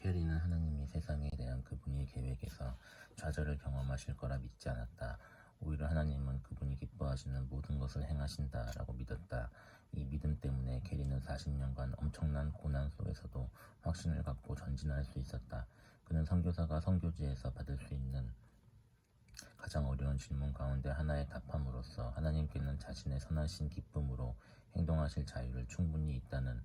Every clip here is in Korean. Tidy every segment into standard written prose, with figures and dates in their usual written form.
캐리는 하나님이 세상에 대한 그분의 계획에서 좌절을 경험하실 거라 믿지 않았다. 오히려 하나님은 그분이 기뻐하시는 모든 것을 행하신다라고 믿었다. 이 믿음 때문에 캐리는 40년간 엄청난 고난 속에서도 확신을 갖고 전진할 수 있었다. 그는 선교사가 선교지에서 받을 수 있는 가장 어려운 질문 가운데 하나의 답함으로써 하나님께는 자신의 선하신 기쁨으로 행동하실 자유를 충분히 있다는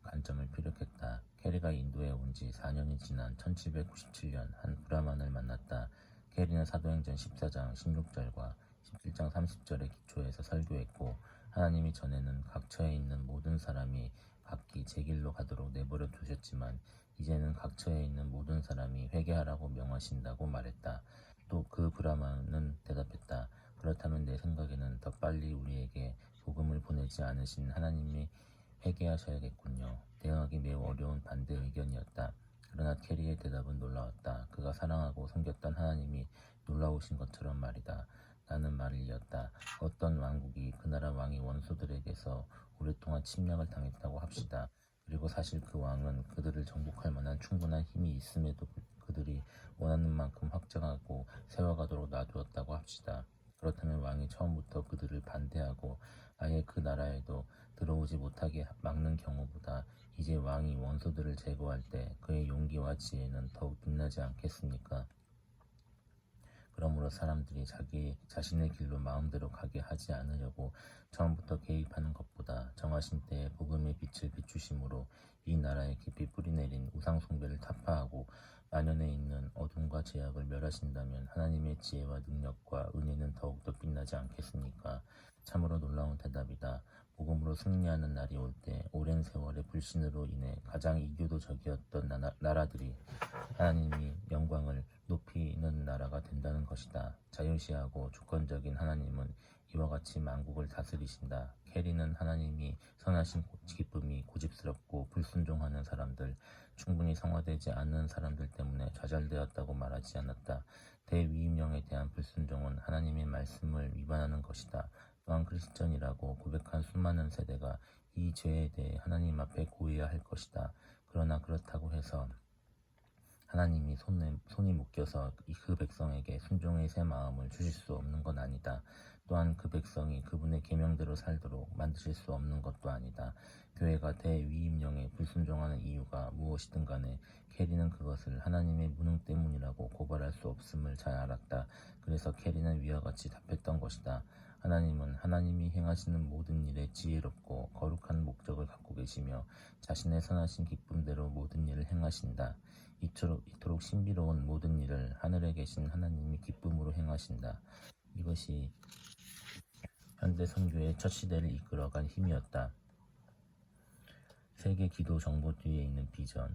관점을 피력했다. 캐리가 인도에 온 지 4년이 지난 1797년 한 브라만을 만났다. 캐리는 사도행전 14장 16절과 17장 30절의 기초에서 설교했고, 하나님이 전에는 각처에 있는 모든 사람이 각기 제 길로 가도록 내버려 두셨지만 이제는 각처에 있는 모든 사람이 회개하라고 명하신다고 말했다. 또 그 브라만은 대답했다. 그렇다면 내 생각에는 더 빨리 우리에게 복음을 보내지 않으신 하나님이 회개하셔야겠군요. 대응하기 매우 어려운 반대 의견이었다. 그러나 캐리의 대답은 놀라웠다. 그가 사랑하고 섬겼던 하나님이 놀라우신 것처럼 말이다. 나는 말을 이었다. 어떤 왕국이 그 나라 왕의 원수들에게서 오랫동안 침략을 당했다고 합시다. 그리고 사실 그 왕은 그들을 정복할 만한 충분한 힘이 있음에도 그들이 원하는 만큼 확장하고 세워가도록 놔두었다고 합시다. 그렇다면 왕이 처음부터 그들을 반대하고 아예 그 나라에도 들어오지 못하게 막는 경우보다 이제 왕이 원수들을 제거할 때 그의 용기와 지혜는 더욱 빛나지 않겠습니까? 그러므로 사람들이 자신의 길로 마음대로 가게 하지 않으려고 처음부터 개입하는 것보다 정하신 때에 복음의 빛을 비추심으로 이 나라에 깊이 뿌리내린 우상숭배를 타파하고 만연해 있는 어둠과 죄악을 멸하신다면 하나님의 지혜와 능력과 은혜는 더욱더 빛나지 않겠습니까? 참으로 놀라운 대답이다. 복음으로 승리하는 날이 올 때 오랜 세월의 불신으로 인해 가장 이교도적이었던 나라들이 하나님이 영광을 높이는 나라가 된다는 것이다. 자유시하고 주권적인 하나님은 이와 같이 만국을 다스리신다. 캐리는 하나님이 선하신 기쁨이 고집스럽고 불순종하는 사람들, 충분히 성화되지 않는 사람들 때문에 좌절되었다고 말하지 않았다. 대위임령에 대한 불순종은 하나님의 말씀을 위반하는 것이다. 또한 크리스천이라고 고백한 수많은 세대가 이 죄에 대해 하나님 앞에 고해야 할 것이다. 그러나 그렇다고 해서 하나님이 손이 묶여서 그 백성에게 순종의 새 마음을 주실 수 없는 건 아니다. 또한 그 백성이 그분의 계명대로 살도록 만드실 수 없는 것도 아니다. 교회가 대위임령에 불순종하는 이유가 무엇이든 간에 캐리는 그것을 하나님의 무능 때문이라고 고발할 수 없음을 잘 알았다. 그래서 캐리는 위와 같이 답했던 것이다. 하나님은 하나님이 행하시는 모든 일에 지혜롭고 거룩한 목적을 갖고 계시며 자신의 선하신 기쁨대로 모든 일을 행하신다. 이토록 신비로운 모든 일을 하늘에 계신 하나님이 기쁨으로 행하신다. 이것이 현대 선교의 첫 시대를 이끌어간 힘이었다. 세계 기도 정보 뒤에 있는 비전.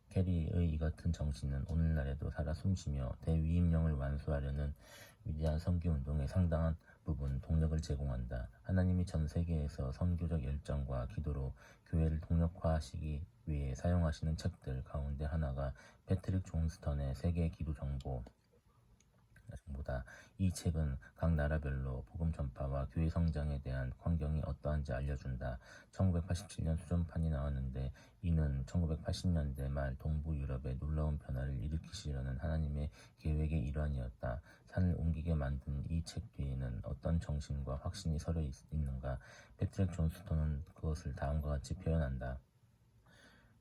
캐리의 이 같은 정신은 오늘날에도 살아 숨쉬며 대위임령을 완수하려는 위대한 선교운동에 상당한 부분 동력을 제공한다. 하나님이 전 세계에서 선교적 열정과 기도로 교회를 동력화하시기 위해 사용하시는 책들 가운데 하나가 패트릭 존스턴의 세계 기도 정보다. 이 책은 각 나라별로 복음 전파와 교회 성장에 대한 환경이 어떠한지 알려준다. 1987년 수전판이 나왔는데 이는 1980년대 말 동부 유럽에 놀라운 변화를 일으키시려는 하나님의 계획의 일환이었다. 산을 옮기게 만든 이 책 뒤에는 어떤 정신과 확신이 서려 있는가? 패트릭 존스턴은 그것을 다음과 같이 표현한다.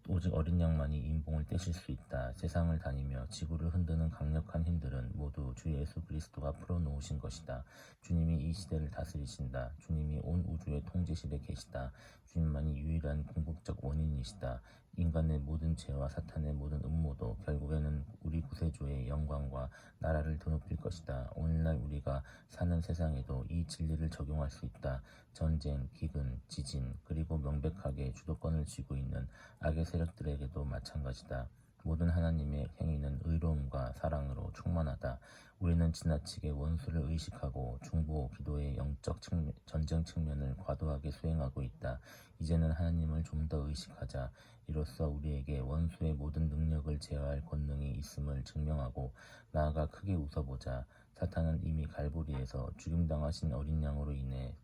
오직 어린 양만이 인봉을 떼실 수 있다. 세상을 다니며 지구를 흔드는 강력한 힘들은 모두 주 예수 그리스도가 풀어놓으신 것이다. 주님이 이 시대를 다스리신다. 주님이 온 우주의 통제실에 계시다. 주님만이 유일한 궁극적 원인이시다. 인간의 모든 죄와 사탄의 모든 음모도 결국에는 우리 구세주의 영광과 나라를 드높일 것이다. 오늘날 우리가 사는 세상에도 이 진리를 적용할 수 있다. 전쟁, 기근, 지진, 그리고 명백하게 주도권을 쥐고 있는 악의 세력들에게도 마찬가지다. 모든 하나님의 행위는 의로움과 사랑으로 충만하다. 우리는 지나치게 원수를 의식하고 중보 기도의 영적 전쟁 측면을 과도하게 수행하고 있다. 이제는 하나님을 좀 더 의식하자. 이로써 우리에게 원수의 모든 능력을 제어할 권능이 있음을 증명하고 나아가 크게 웃어보자. 사탄은 이미 갈보리에서 죽임당하신 어린 양으로 인해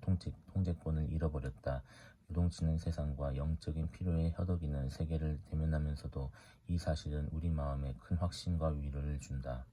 통제권을 잃어버렸다. 요동치는 세상과 영적인 필요에 허덕이는 세계를 대면하면서도 이 사실은 우리 마음에 큰 확신과 위로를 준다.